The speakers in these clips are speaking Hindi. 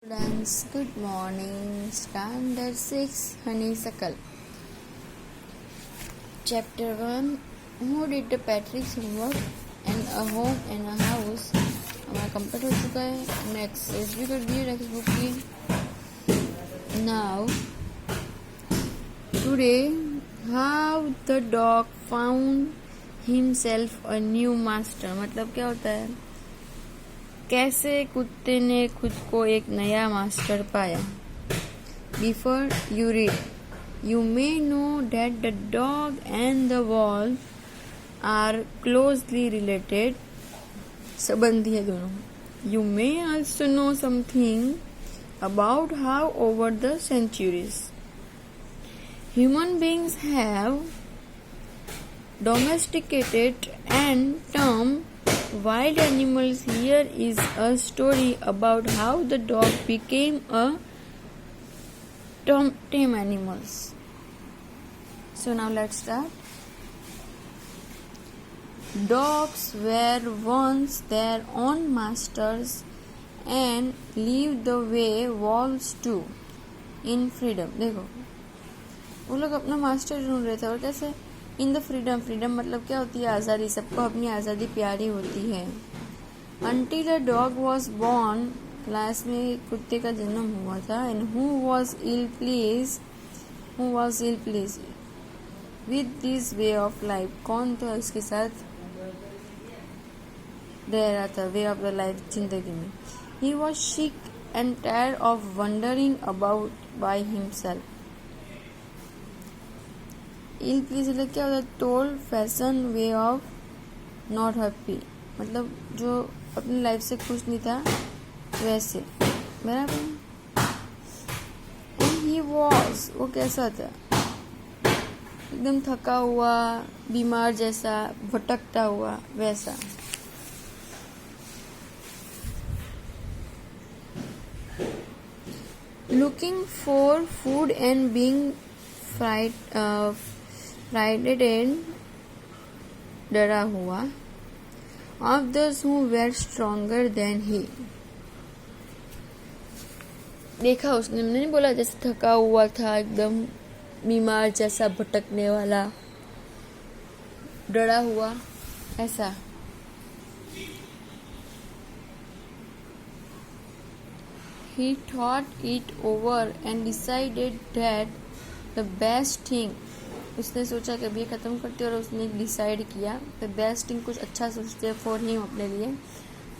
Students, good morning. Standard 6 Honeysuckle. Chapter 1. Who did the Patrick's homework? And a home and a house. हमारा कंप्लीट हो चुका है. नेक्स्ट एक्सरसाइज भी कर दिए टेक्स्ट बुक की. Now today, how the dog found himself a new master. मतलब क्या होता है, कैसे कुत्ते ने खुद को एक नया मास्टर पाया. Before you read, you may know that the dog and the wolf are closely related. संबंधी है दोनों. You may also know something about how over the centuries human beings have domesticated and tamed wild animals. Here is a story about how the dog became a tame animals. So now let's start. Dogs were once their own masters and lived the way wolves do, in freedom. देखो, वो लोग अपना मास्टर ढूंढ रहे थे. और कैसे? In the freedom. फ्रीडम मतलब क्या होती है? आज़ादी. सबको अपनी आज़ादी प्यारी होती है. Until a dog was born, class में कुत्ते का जन्म हुआ था. And who was ill pleased with this way of life. कौन था इसके साथ रह रहा था वे ऑफ द लाइफ, जिंदगी में. He was sick and tired of wandering about by himself. Ill pleased मतलब क्या होता है? Told fashion way of not happy. मतलब जो अपनी लाइफ से खुश नहीं था वैसे. बराबर. एंड ही वॉज, वो कैसा था? एकदम थका हुआ, बीमार जैसा, भटकता हुआ वैसा. Looking for food and being frightened and डरा हुआ. of those who were stronger than he. देखा उसने, मैंने नहीं बोला जैसे थका हुआ था, एकदम बीमार जैसा, भटकने वाला, डरा हुआ ऐसा. He thought it over and decided that the best thing, उसने सोचा कि अभी ख़त्म करते, और उसने डिसाइड किया द बेस्ट थिंग, कुछ अच्छा सोचते फॉर हिम, अपने लिए,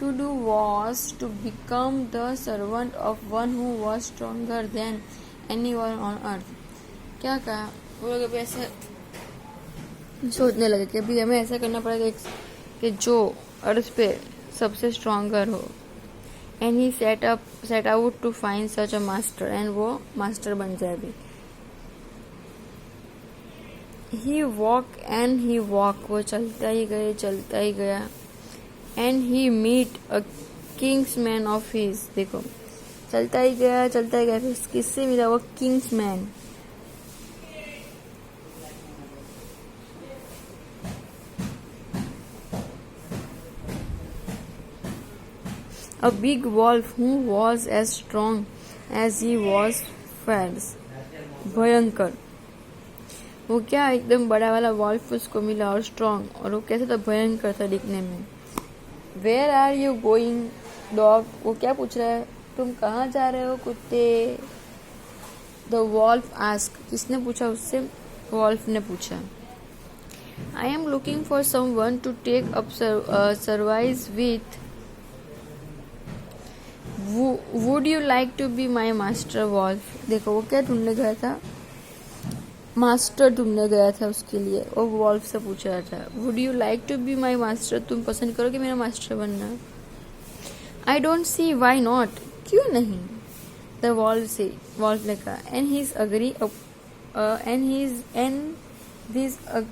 to do was to become the servant of one who was stronger than anyone on earth. क्या कहा वो लोग? अभी ऐसे सोचने लगे कि अभी हमें ऐसा करना पड़ेगा कि जो अर्थ पे सबसे स्ट्रॉन्गर हो. And he set out to find such a master. And वो मास्टर बन जाए. अभी ही वॉक, वो चलता ही गया. And he meet a kinsman of his. देखो, चलता ही गया. फिर किससे मिला? वो kinsman. A big wolf who was as strong as he was fierce. भयंकर. वो क्या, एकदम बड़ा वाला वॉल्फ उसको मिला, और स्ट्रॉन्ग, और वो कैसे था? भयंकर था दिखने में. Where are you going dog. वो क्या पूछ रहा है? तुम कहाँ जा रहे हो कुत्ते? The wolf ask. किसने पूछा उससे? वॉल्फ ने पूछा. I am looking for someone to take up service with. Would you like to be my master wolf. देखो, वो क्या ढूंढने गया था? मास्टर ढूंढने गया था उसके लिए. वो वॉल्फ से पूछ रहा था, would you like to be my master. तुम पसंद करोगे मेरा मास्टर बनना? I don't see why not. क्यों नहीं? द वॉल्फ ने कहा. And his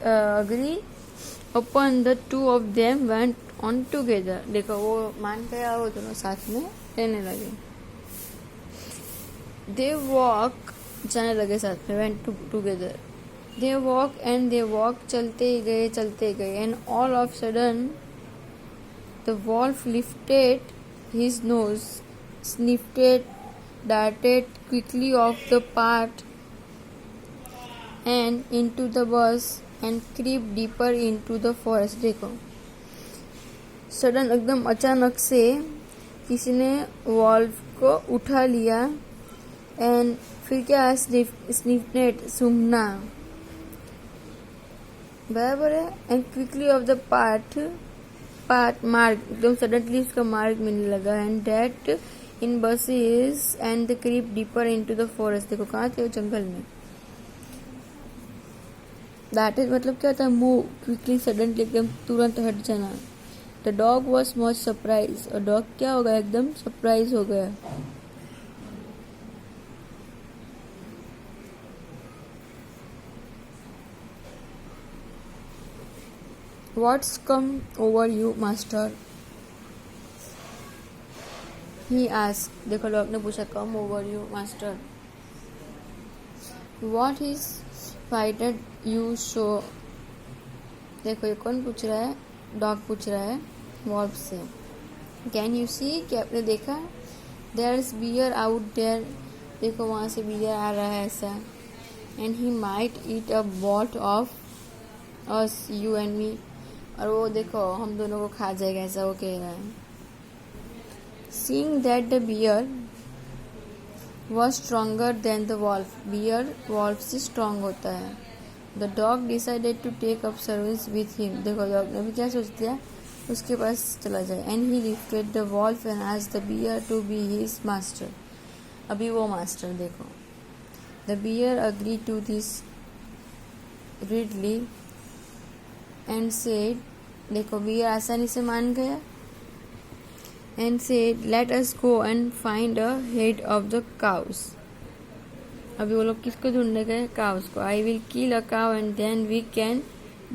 agree upon the two of them went on together. देखो, वो मान गया, वो दोनों साथ में रहने लगे. दे वॉक, जाने लगे साथ में. Went together. दे वॉक, चलते ही गए. And all of sudden the wolf lifted his nose, sniffed darted quickly off the path and into the bus and crept deeper into the forest. देखो सडन एकदम अचानक से किसी ने वॉल्फ को उठा लिया एंड फिर क्या स्निफनेट सूंघना बराबर है and quickly off the path मार्ग एकदम सडनली उसका मार्ग मिलने लगा एंड डेट in bushes and the creep deeper into the forest. देखो कहाँ थे वो जंगल में. दैट इज मतलब क्या था मूव क्विकली सडनली एकदम तुरंत हट जाना. The dog was much surprise और डॉग क्या हो गया एकदम सरप्राइज हो गया. What's come over you, master? He asked. देखो डॉग ने पूछा come over you, master. What is frightened you so? देखो ये कौन पूछ रहा है. डॉग पूछ रहा है वॉल्फ से. Can you see? क्या आपने देखा? There's bear out there. देखो वहाँ से बियर आ रहा है ऐसा. And he might eat a both of us, you and me. और वो देखो हम दोनों को खा जाएगा ऐसा वो कह रहा है. Seeing that the bear was stronger than the wolf, bear wolf से strong होता है. The dog decided to take up service with him. देखो डॉग ने भी क्या सोच लिया उसके पास चला जाए. And he lifted the wolf and asked the bear to be his master. अभी वो मास्टर देखो. The bear agreed to this readily and said, देखो बियर आसानी से मान गया. and said, let us go and find a head of the cows. अभी वो लोग किसको ढूंढने गए. काउस को. I will kill a cow and then we can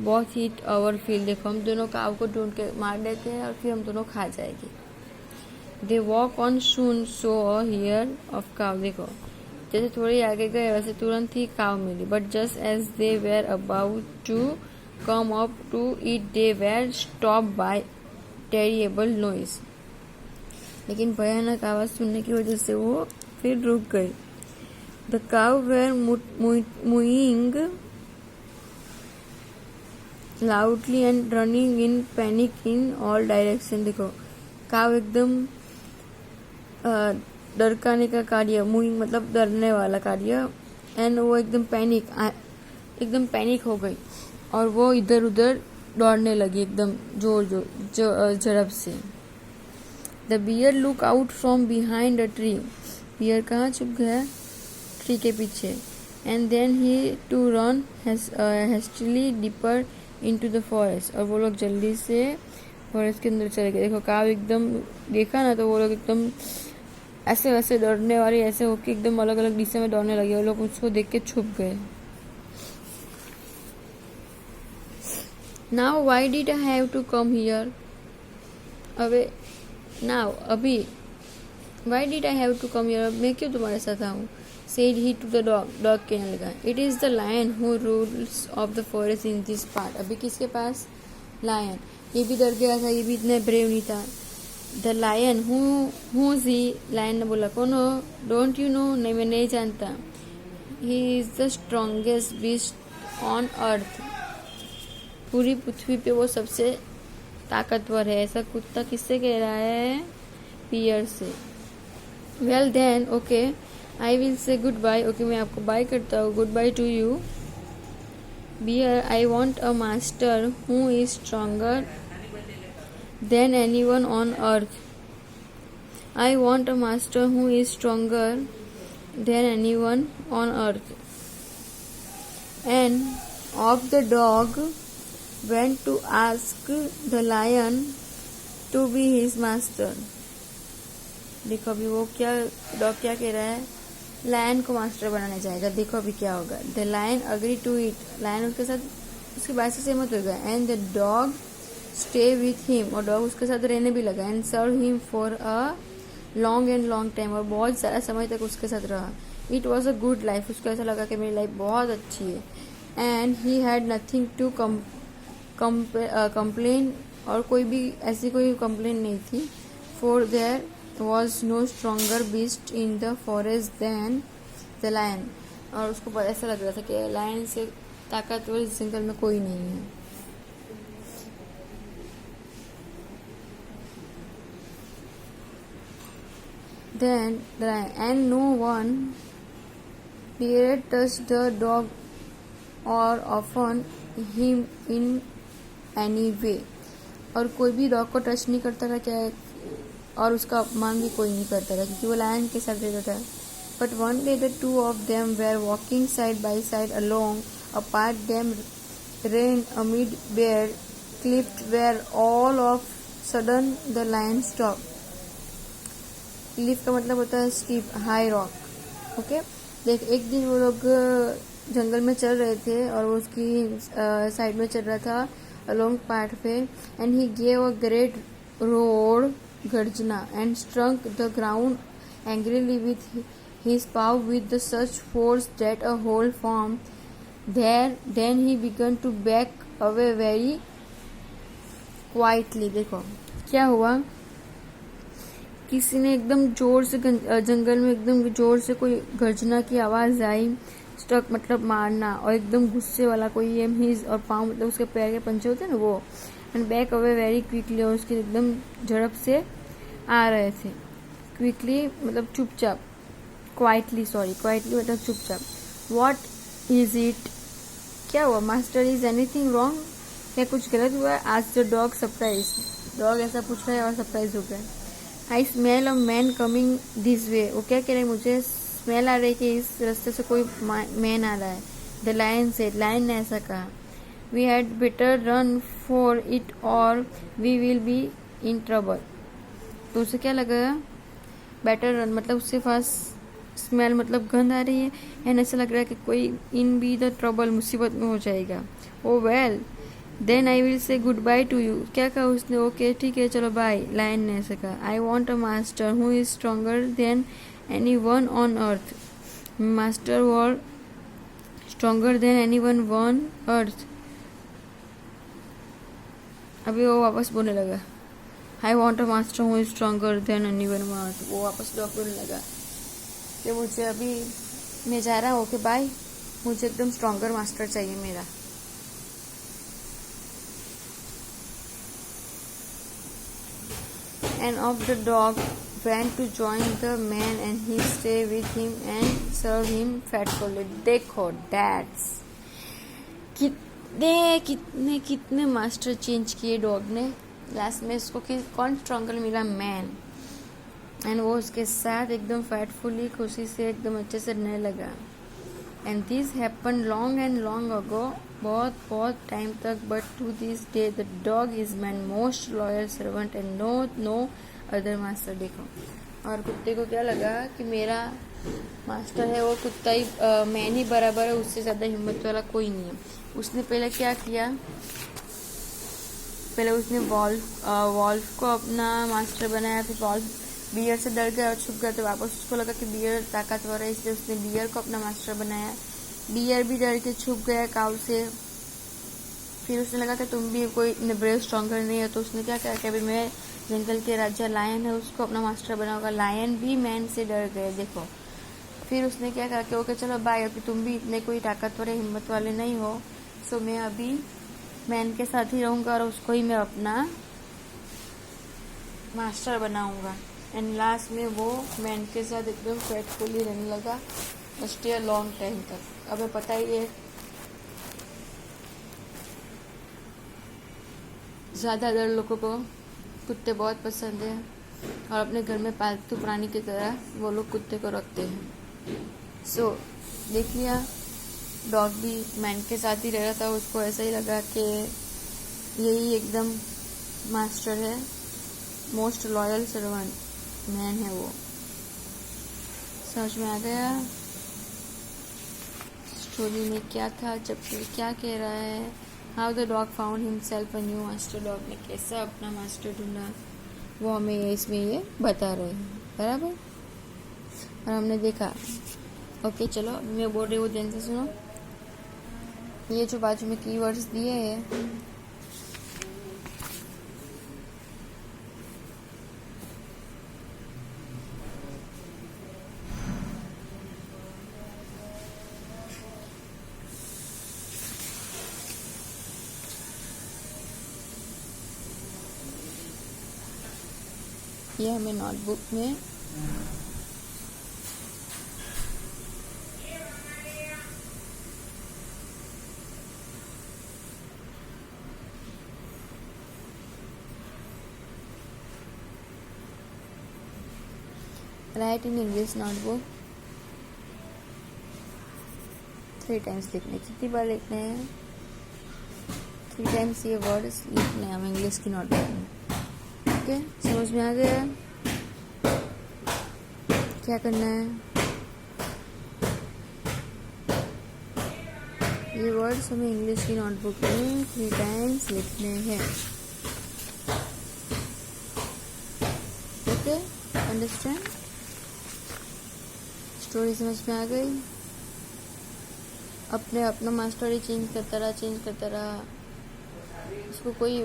both eat our fill. देखो हम दोनों काव को ढूंढ के मार देते हैं और फिर हम दोनों खा जाएंगे. They walk on soon saw a hair of cow. देखो जैसे थोड़ी आगे गए वैसे तुरंत ही काव मिली. But just as they were about to come up to it, they were stopped by terrible noise. लेकिन भयानक आवाज सुनने की वजह से वो फिर रुक गए. The cow were mooing loudly and running in panic in all direction. देखो काव एकदम डरकाने का कार्य. मूइंग मतलब डरने वाला कार्य. एंड वो एकदम पैनिक हो गई और वो इधर उधर दौड़ने लगी एकदम जोर झड़प से. The bear look out from behind a tree. Bear कहाँ छुप गया. ट्री के पीछे. And then he to run hastily deeper into the forest. और वो लोग जल्दी से फॉरेस्ट के अंदर चले गए. देखो काव एकदम देखा ना तो वो लोग एकदम ऐसे वैसे दौड़ने वाले ऐसे होके एकदम अलग अलग दिशा में दौड़ने लगे. वो लोग उसको देख के छुप गए. Now why did I have to come here? अभी why did I have to come here? मैं क्यों तुम्हारे साथ आऊँ. Said he to the dog. Dog कहने लगा. It is the lion who rules of the forest in this part. अभी किसके पास. लायन. ये भी डर गया था. ये भी इतने ब्रेव नहीं था. The lion who is he? Lion ने बोला कौन हो. Don't you know? नहीं मैं नहीं जानता. He is the strongest beast on earth. पूरी पृथ्वी पे वो सबसे ताकतवर है. ऐसा कुत्ता किससे कह रहा है. पियर से. Well then okay I will say good bye. Okay मैं आपको बाय करता हूँ. Good bye to you. Bear I want a master who is stronger than anyone on earth. I want a master who is stronger than anyone on earth. And of the dog went to ask the lion to be his master. देखो अभी वो क्या डॉग क्या कह रहा है. लायन को मास्टर बनाने जाएगा. देखो अभी क्या होगा. The lion agreed to it. Lion उसके साथ उसकी बात से सहमत हो गया. And the dog stay with him. और डॉग उसके साथ रहने भी लगा. And serve him for a long time. और बहुत सारा समय तक उसके साथ रहा. It was a good life. उसको ऐसा लगा कि मेरी लाइफ बहुत अच्छी है. And he had nothing to complain और कोई भी ऐसी कोई कंप्लेन नहीं थी. For their was no stronger beast in the forest than the lion. और उसको ऐसा लग रहा था कि लायन से ताकतवर इस जंगल में कोई नहीं है. Then the lion, and no one dared touch the dog or offend him in any way. और कोई भी डॉग को टच नहीं करता था क्या, और उसका अपमान भी कोई नहीं करता था क्योंकि वो लायन के साथ रहता था. But one day the two of them were walking side by side along a path them ran amid bare cliffs where all of sudden the lion stopped. Cliff का मतलब होता है स्टीप, हाई रॉक. ओके, देख एक दिन वो लोग जंगल में चल रहे थे और वो उसकी साइड में चल रहा था अलोंग पार्ट पे. And he gave a great roar, गर्जना, and struck the ground angrily with his paw with the such force that a hole formed there. Then he began to back away very quietly. देखो क्या हुआ, किसी ने एकदम जोर से जंगल में एकदम जोर से कोई गर्जना की आवाज आई. स्ट्रक मतलब मारना, और एकदम गुस्से वाला कोई है. हिज और पाँव मतलब उसके पैर के पंजे होते हैं ना वो. And back away very quickly, और उसके एकदम झड़प से आ रहे थे. क्विकली मतलब चुपचाप, क्वाइटली मतलब चुपचाप. वॉट इज इट, क्या हुआ मास्टर, इज एनीथिंग रॉन्ग, क्या कुछ गलत हुआ. आज द डॉग सरप्राइज, डॉग ऐसा पूछ रहा है और सरप्राइज हो गया. I smell a man coming this way. वो क्या कह रहे, मुझे स्मेल आ रही है कि इस रास्ते से कोई मैन आ रहा है. द लायन से, लायन ने ऐसा कहा. We had better run for it और we will be in trouble. तो उसे क्या लगा, बेटर रन मतलब उससे फास्ट, स्मेल मतलब गंध आ रही है, एंड ऐसा लग रहा है कि कोई इन बी द ट्रबल, मुसीबत में हो जाएगा. Oh well then I will say good bye to you. क्या कहा उसने, ओके ठीक है चलो बाय. लायन ने ऐसा कहा. आई want a master who is stronger then anyone on earth. Master were stronger then anyone on अर्थ. अभी वो वापस बोलने लगा, आई want a master who is stronger then anyone on अर्थ. वो वापस डॉग बोलने लगा कि मुझे अभी, मैं जा रहा हूँ, ओके बाय, मुझे एकदम स्ट्रॉन्गर मास्टर चाहिए मेरा. And of the dog went to join the man and he stay with him and serve him faithfully. देखो डैड्स, कितने कितने कितने मास्टर चेंज किए डॉग ने. लास्ट में इसको कौन स्ट्रॉन्गर मिला, मैन. एंड वो उसके साथ एकदम फैटफुली, खुशी से, एकदम अच्छे से रहने लगा. And this happen long and long ago, बहुत बहुत टाइम तक. But to this day the dog is man most loyal servant and no other master. देखो, और कुत्ते को क्या लगा कि मेरा मास्टर है वो कुत्ता ही, मैन ही बराबर है, उससे ज़्यादा हिम्मत वाला कोई नहीं है. उसने पहले क्या किया, पहले उसने वॉल्फ को अपना मास्टर बनाया. फिर वॉल्फ बियर से डर गया और छुप गया, तो वापस उसको लगा कि बियर ताकतवर है, इसलिए उसने बियर को अपना मास्टर बनाया. बियर भी डर के छुप गया काऊ से. फिर उसने लगा कि तुम भी कोई ब्रेव स्ट्रॉन्गर नहीं है, तो उसने क्या किया कि अभी मैं जंगल के राजा लायन है उसको अपना मास्टर बनाऊंगा. लायन भी मैन से डर गए. देखो, फिर उसने क्या कहा कि ओके चलो बाय, अभी तुम भी इतने कोई ताकतवर हिम्मत वाले नहीं हो, सो मैं अभी मैन के साथ ही रहूंगा और उसको ही मैं अपना मास्टर बनाऊंगा. एंड लास्ट में वो मैन के साथ एकदम फेथफुली रहने लगा, स्टे अ लॉन्ग टाइम तक. अब पता ही है ज़्यादातर लोगों को कुत्ते बहुत पसंद है और अपने घर में पालतू प्राणी की तरह वो लोग कुत्ते को रखते हैं. सो देख लिया, डॉग भी मैन के साथ ही रह रहा था. उसको ऐसा ही लगा कि यही एकदम मास्टर है, मोस्ट लॉयल सर्वेंट मैन है वो. समझ में आ गया स्टोरी में क्या था, चैप्टर क्या कह रहा है. How the dog found himself a new master. Dog ने कैसा अपना मास्टर ढूंढा, वो हमें इसमें ये बता रहे हैं, बराबर. और हमने देखा. ओके चलो, मैं बोल रही हूँ ध्यान से सुनो. ये जो बाजू में कीवर्ड्स दिए हैं, किया हमें नोटबुक में। Right in English notebook 3 times लिखने। कितनी बार लिखने हैं? 3 टाइम्स ये वर्ड्स लिखने हैं हम इंग्लिश की नोटबुक में। ओके, समझ में आ गया? क्या करना है? ये वर्ड्स हमें इंग्लिश की नोटबुक में 3 टाइम्स लिखने हैं। Okay, understand? स्टोरी समझ में आ गई? अपना मास्टर चेंज करता रहा। उसको कोई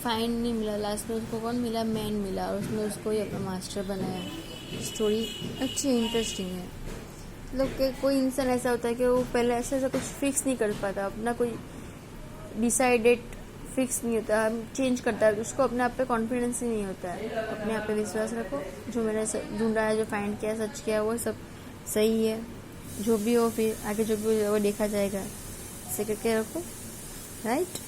फाइंड नहीं मिला, लास्ट में उसको कौन मिला? मैन मिला, और उसने उसको ही अपना मास्टर बनाया। स्टोरी अच्छी इंटरेस्टिंग है। मतलब कोई इंसान ऐसा होता है कि वो पहले ऐसा कुछ फिक्स नहीं कर पाता, अपना कोई डिसाइडेड फिक्स नहीं होता, हम चेंज करता है, उसको अपने आप पे कॉन्फिडेंस ही नहीं होता है। अपने आप पे विश्वास रखो, जो मैंने ढूंढा है, जो फाइंड किया, सच किया, वो सब सही है। जो भी हो, फिर आगे जो भी हो वो देखा जाएगा। ऐसे करके रखो, राइट?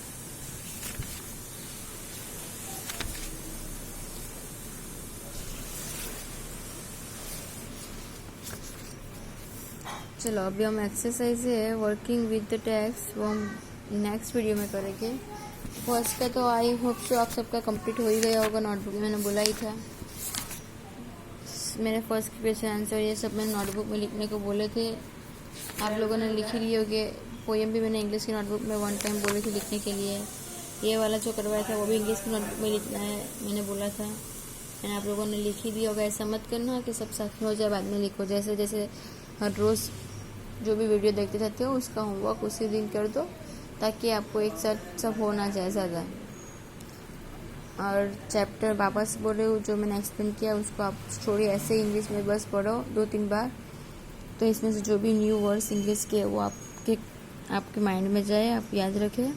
चलो, अभी हम एक्सरसाइज है वर्किंग विद द टेक्स्ट, वो हम नेक्स्ट वीडियो में करेंगे। फर्स्ट का तो आई होप सो आप सबका कंप्लीट हो ही गया होगा। नोटबुक में मैंने बोला ही था, मैंने फर्स्ट के क्वेश्चन आंसर ये सब मैंने नोटबुक में लिखने को बोले थे। आप लोगों ने लिख ही लिए होगे। पोएम भी मैंने इंग्लिश की नोटबुक में 1 टाइम बोले थे लिखने के लिए। ये वाला जो करवाया था वो भी इंग्लिश की नोटबुक में लिखना है, मैंने बोला था। मैंने आप लोगों ने लिख ही दिया होगा। ऐसा मत करना कि सब साथ में हो जाए बाद में लिखो। जैसे जैसे हर रोज़ जो भी वीडियो देखते रहते हो उसका होमवर्क उसी दिन कर दो, ताकि आपको एक साथ सब हो ना जाए ज़्यादा। और चैप्टर वापस बोल रही हूँ जो मैंने एक्सप्लेन किया, उसको आप स्टोरी ऐसे इंग्लिश में बस पढ़ो 2-3 बार, तो इसमें से जो भी न्यू वर्ड्स इंग्लिश के वो आपके माइंड में जाए, आप याद रखें,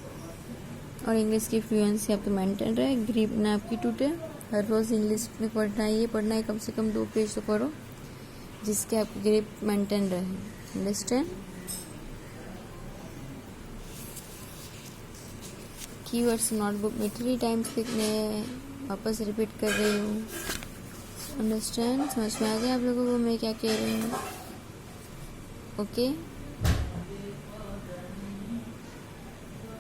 और इंग्लिश की फ्लुएंसी आपकी मेंटेन रहे, ग्रिप ना आपकी टूटे। हर रोज़ इंग्लिश में पढ़ना है, कम से कम 2 पेज तो पढ़ो, जिसके आपकी ग्रिप मेंटेन रहे। अंडरस्टैंड? कीवर्ड्स नोटबुक में 3 टाइम्स लिखने, वापस रिपीट कर रही हूँ। अंडरस्टैंड? समझ में आ गया आप लोगों को मैं क्या कह रही हूँ? ओके।